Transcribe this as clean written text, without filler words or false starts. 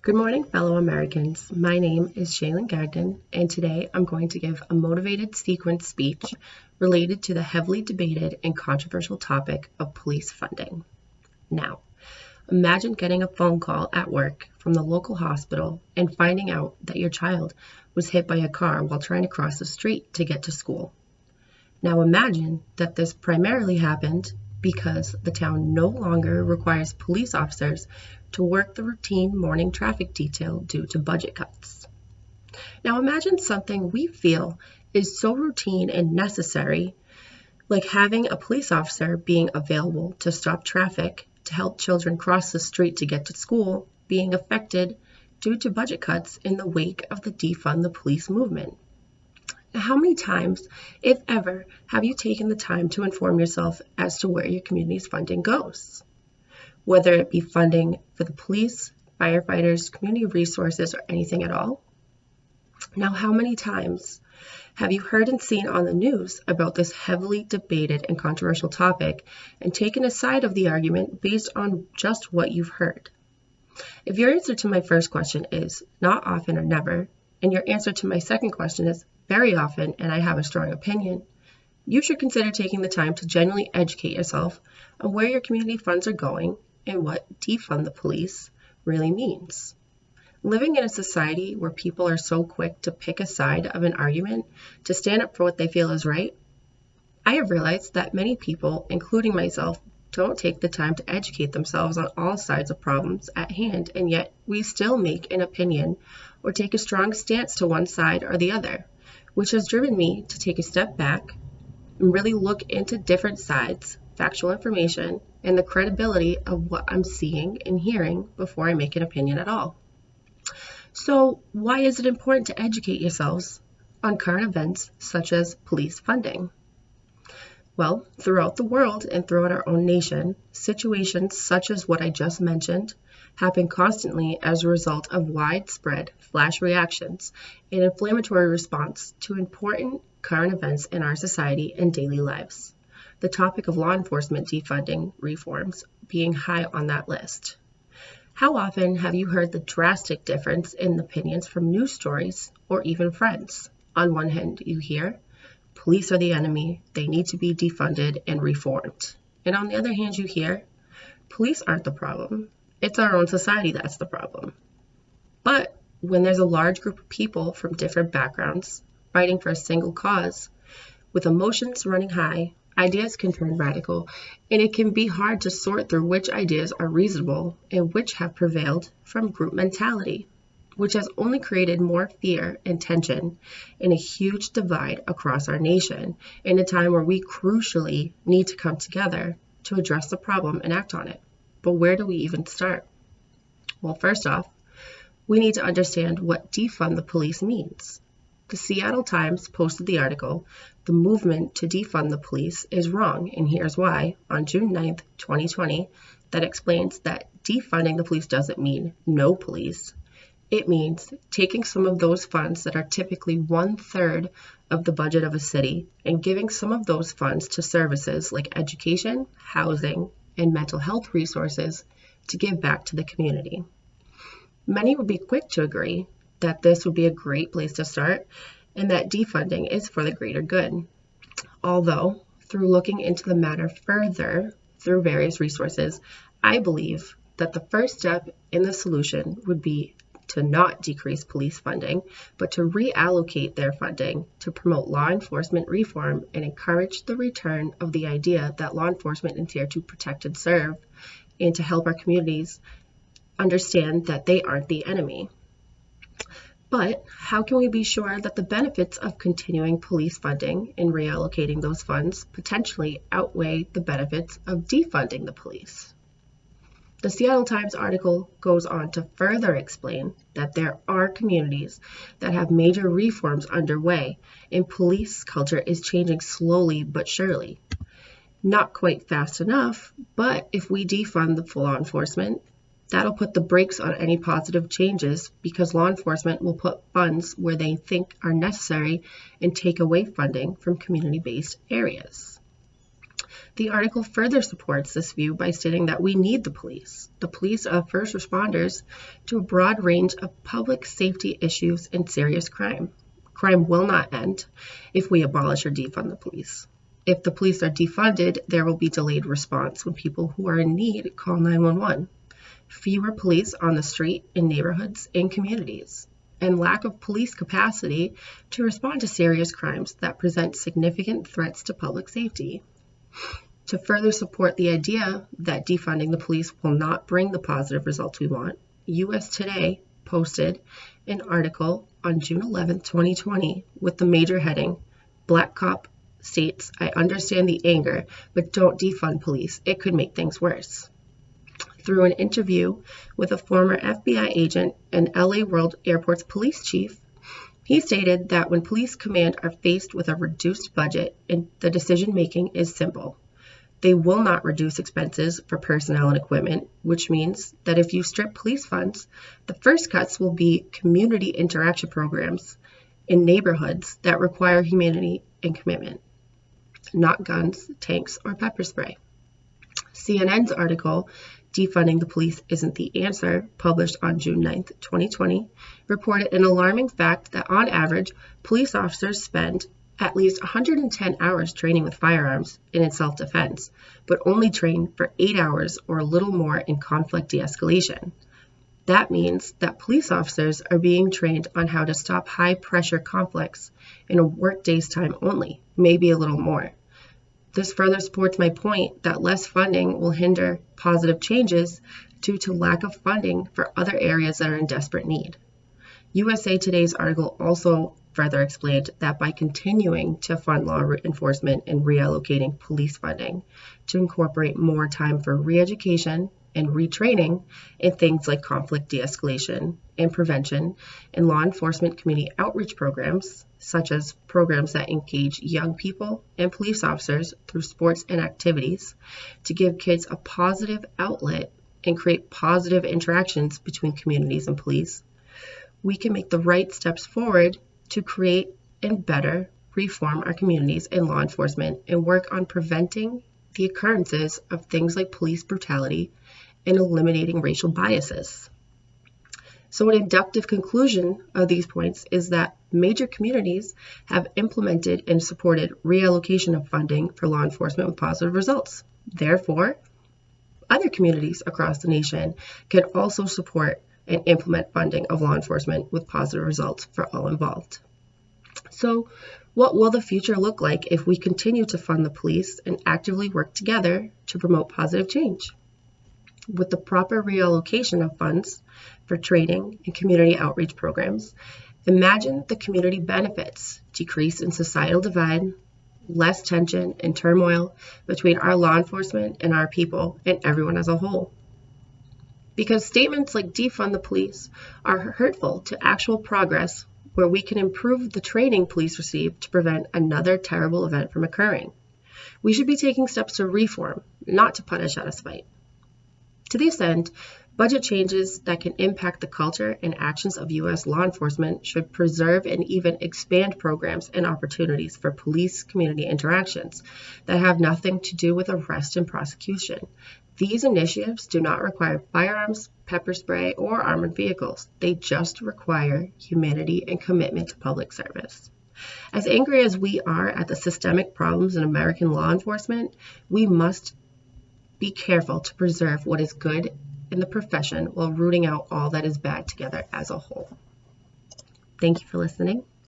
Good morning, fellow Americans. My name is Shaylin Gagnon, and today I'm going to give a motivated sequence speech related to the heavily debated and controversial topic of police funding. Now, imagine getting a phone call at work from the local hospital and finding out that your child was hit by a car while trying to cross the street to get to school. Now imagine that this primarily happened because the town no longer requires police officers to work the routine morning traffic detail due to budget cuts. Now imagine something we feel is so routine and necessary, like having a police officer being available to stop traffic to help children cross the street to get to school, being affected due to budget cuts in the wake of the defund the police movement. How many times, if ever, have you taken the time to inform yourself as to where your community's funding goes? Whether it be funding for the police, firefighters, community resources, or anything at all? Now, how many times have you heard and seen on the news about this heavily debated and controversial topic and taken a side of the argument based on just what you've heard? If your answer to my first question is not often or never, and your answer to my second question is very often and I have a strong opinion, you should consider taking the time to genuinely educate yourself on where your community funds are going and what defund the police really means. Living in a society where people are so quick to pick a side of an argument to stand up for what they feel is right, I have realized that many people, including myself, don't take the time to educate themselves on all sides of problems at hand, and yet we still make an opinion or take a strong stance to one side or the other, which has driven me to take a step back and really look into different sides, factual information, and the credibility of what I'm seeing and hearing before I make an opinion at all. So why is it important to educate yourselves on current events such as police funding? Well, throughout the world and throughout our own nation, situations such as what I just mentioned happen constantly as a result of widespread flash reactions and inflammatory response to important current events in our society and daily lives. The topic of law enforcement defunding reforms being high on that list. How often have you heard the drastic difference in opinions from news stories or even friends? On one hand, you hear, police are the enemy, they need to be defunded and reformed. And on the other hand, you hear, police aren't the problem, it's our own society that's the problem. But when there's a large group of people from different backgrounds fighting for a single cause, with emotions running high, ideas can turn radical, and it can be hard to sort through which ideas are reasonable and which have prevailed from group mentality, which has only created more fear and tension and a huge divide across our nation in a time where we crucially need to come together to address the problem and act on it. But where do we even start? Well, first off, we need to understand what defund the police means. The Seattle Times posted the article, "The movement to defund the police is wrong, and here's why," on June 9th, 2020, that explains that defunding the police doesn't mean no police. It means taking some of those funds that are typically 1/3 of the budget of a city and giving some of those funds to services like education, housing, and mental health resources to give back to the community. Many would be quick to agree that this would be a great place to start and that defunding is for the greater good. Although, through looking into the matter further through various resources, I believe that the first step in the solution would be to not decrease police funding, but to reallocate their funding to promote law enforcement reform and encourage the return of the idea that law enforcement is here to protect and serve, and to help our communities understand that they aren't the enemy. But how can we be sure that the benefits of continuing police funding and reallocating those funds potentially outweigh the benefits of defunding the police? The Seattle Times article goes on to further explain that there are communities that have major reforms underway, and police culture is changing slowly but surely. Not quite fast enough, but if we defund the law enforcement, that'll put the brakes on any positive changes because law enforcement will put funds where they think are necessary and take away funding from community-based areas. The article further supports this view by stating that we need the police. The police are first responders to a broad range of public safety issues and serious crime. Crime will not end if we abolish or defund the police. If the police are defunded, there will be delayed response when people who are in need call 911. Fewer police on the street in neighborhoods and communities, and lack of police capacity to respond to serious crimes that present significant threats to public safety. To further support the idea that defunding the police will not bring the positive results we want, US Today posted an article on June 11, 2020 with the major heading, Black Cop states, "I understand the anger, but don't defund police. It could make things worse." Through an interview with a former FBI agent and LA World Airport's police chief, he stated that when police command are faced with a reduced budget and the decision-making is simple, they will not reduce expenses for personnel and equipment, which means that if you strip police funds, the first cuts will be community interaction programs in neighborhoods that require humanity and commitment, not guns, tanks, or pepper spray. CNN's article, Defunding the Police Isn't the Answer, published on June 9, 2020, reported an alarming fact that on average, police officers spend at least 110 hours training with firearms and in self-defense, but only train for 8 hours or a little more in conflict de-escalation. That means that police officers are being trained on how to stop high-pressure conflicts in a workday's time only, maybe a little more. This further supports my point that less funding will hinder positive changes due to lack of funding for other areas that are in desperate need. USA Today's article also further explained that by continuing to fund law enforcement and reallocating police funding to incorporate more time for re-education and retraining in things like conflict de-escalation and prevention and law enforcement community outreach programs, such as programs that engage young people and police officers through sports and activities to give kids a positive outlet and create positive interactions between communities and police, we can make the right steps forward to create and better reform our communities and law enforcement and work on preventing the occurrences of things like police brutality and eliminating racial biases. So an inductive conclusion of these points is that major communities have implemented and supported reallocation of funding for law enforcement with positive results. Therefore, other communities across the nation can also support and implement funding of law enforcement with positive results for all involved. So, what will the future look like if we continue to fund the police and actively work together to promote positive change? With the proper reallocation of funds for training and community outreach programs, imagine the community benefits: decrease in societal divide, less tension and turmoil between our law enforcement and our people and everyone as a whole. Because statements like defund the police are hurtful to actual progress where we can improve the training police receive to prevent another terrible event from occurring. We should be taking steps to reform, not to punish out of spite. To this end, budget changes that can impact the culture and actions of U.S. law enforcement should preserve and even expand programs and opportunities for police community interactions that have nothing to do with arrest and prosecution. These initiatives do not require firearms, pepper spray, or armored vehicles. They just require humanity and commitment to public service. As angry as we are at the systemic problems in American law enforcement, we must be careful to preserve what is good in the profession while rooting out all that is bad together as a whole. Thank you for listening.